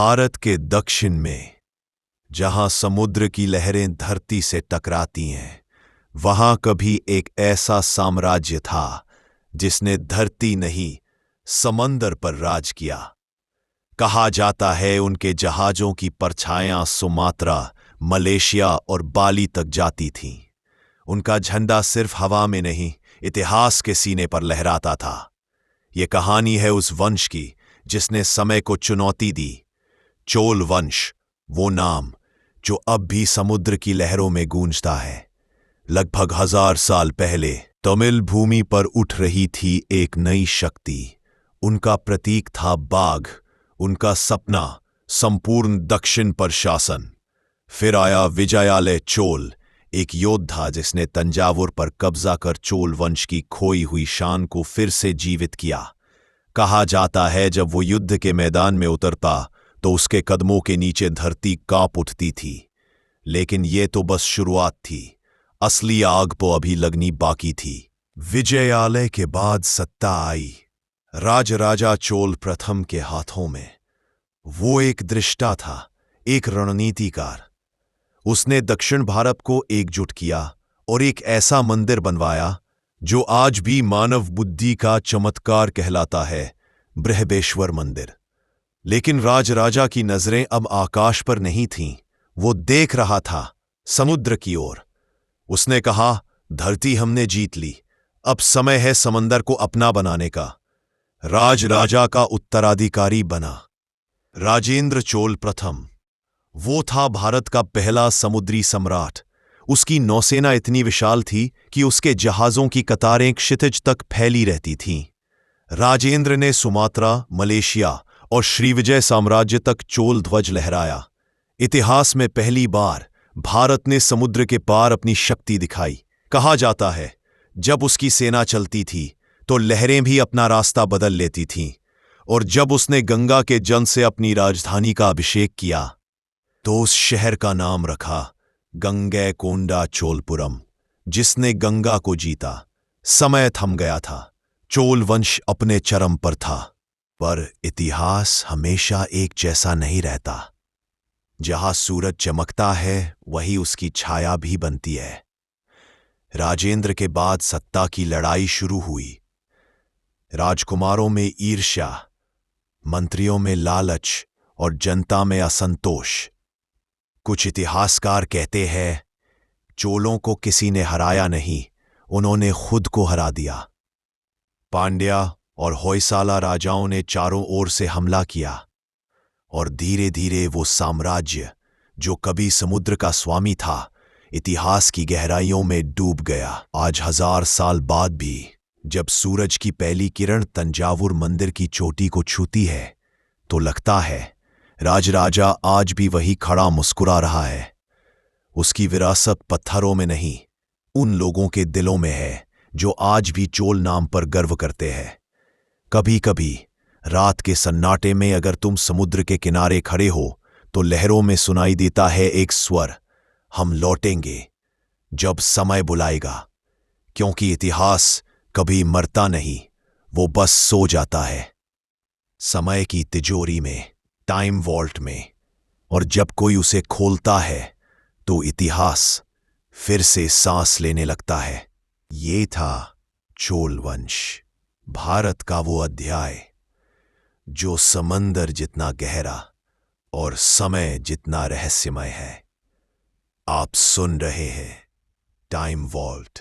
भारत के दक्षिण में, जहां समुद्र की लहरें धरती से टकराती हैं, वहां कभी एक ऐसा साम्राज्य था जिसने धरती नहीं, समंदर पर राज किया। कहा जाता है उनके जहाजों की परछायां सुमात्रा, मलेशिया और बाली तक जाती थीं। उनका झंडा सिर्फ हवा में नहीं, इतिहास के सीने पर लहराता था। ये कहानी है उस वंश की जिसने समय को चुनौती दी। चोल वंश, वो नाम जो अब भी समुद्र की लहरों में गूंजता है। लगभग 1000 साल पहले तमिल भूमि पर उठ रही थी एक नई शक्ति। उनका प्रतीक था बाघ, उनका सपना संपूर्ण दक्षिण पर शासन। फिर आया विजयालय चोल, एक योद्धा जिसने तंजावुर पर कब्जा कर चोल वंश की खोई हुई शान को फिर से जीवित किया। कहा जाता है जब वो युद्ध के मैदान में उतरता तो उसके कदमों के नीचे धरती कांप उठती थी। लेकिन ये तो बस शुरुआत थी, असली आग तो अभी लगनी बाकी थी। विजयालय के बाद सत्ता आई राजराजा चोल प्रथम के हाथों में। वो एक दृष्टा था, एक रणनीतिकार। उसने दक्षिण भारत को एकजुट किया और एक ऐसा मंदिर बनवाया जो आज भी मानव बुद्धि का चमत्कार कहलाता है, बृहदेश्वर मंदिर। लेकिन राजराजा की नजरें अब आकाश पर नहीं थीं, वो देख रहा था समुद्र की ओर। उसने कहा, धरती हमने जीत ली, अब समय है समंदर को अपना बनाने का। राजराजा का उत्तराधिकारी बना राजेंद्र चोल प्रथम। वो था भारत का पहला समुद्री सम्राट। उसकी नौसेना इतनी विशाल थी कि उसके जहाजों की कतारें क्षितिज तक फैली रहती थीं। राजेंद्र ने सुमात्रा, मलेशिया और श्रीविजय साम्राज्य तक चोल ध्वज लहराया। इतिहास में पहली बार भारत ने समुद्र के पार अपनी शक्ति दिखाई। कहा जाता है जब उसकी सेना चलती थी तो लहरें भी अपना रास्ता बदल लेती थीं, और जब उसने गंगा के जल से अपनी राजधानी का अभिषेक किया तो उस शहर का नाम रखा गंगैकोंडा चोलपुरम। जिसने गंगा को जीता, समय थम गया था। चोल वंश अपने चरम पर था। पर इतिहास हमेशा एक जैसा नहीं रहता। जहां सूरज चमकता है वही उसकी छाया भी बनती है। राजेंद्र के बाद सत्ता की लड़ाई शुरू हुई। राजकुमारों में ईर्ष्या, मंत्रियों में लालच और जनता में असंतोष। कुछ इतिहासकार कहते हैं चोलों को किसी ने हराया नहीं, उन्होंने खुद को हरा दिया। पांड्या और होयसाला राजाओं ने चारों ओर से हमला किया और धीरे धीरे वो साम्राज्य जो कभी समुद्र का स्वामी था, इतिहास की गहराइयों में डूब गया। आज 1000 साल बाद भी जब सूरज की पहली किरण तंजावुर मंदिर की चोटी को छूती है तो लगता है राजराजा आज भी वही खड़ा मुस्कुरा रहा है। उसकी विरासत पत्थरों में नहीं, उन लोगों के दिलों में है जो आज भी चोल नाम पर गर्व करते हैं। कभी कभी रात के सन्नाटे में अगर तुम समुद्र के किनारे खड़े हो तो लहरों में सुनाई देता है एक स्वर, हम लौटेंगे जब समय बुलाएगा। क्योंकि इतिहास कभी मरता नहीं, वो बस सो जाता है समय की तिजोरी में, टाइम वॉल्ट में। और जब कोई उसे खोलता है तो इतिहास फिर से सांस लेने लगता है। ये था चोल वंश, भारत का वो अध्याय जो समंदर जितना गहरा और समय जितना रहस्यमय है। आप सुन रहे हैं टाइम वॉल्ट।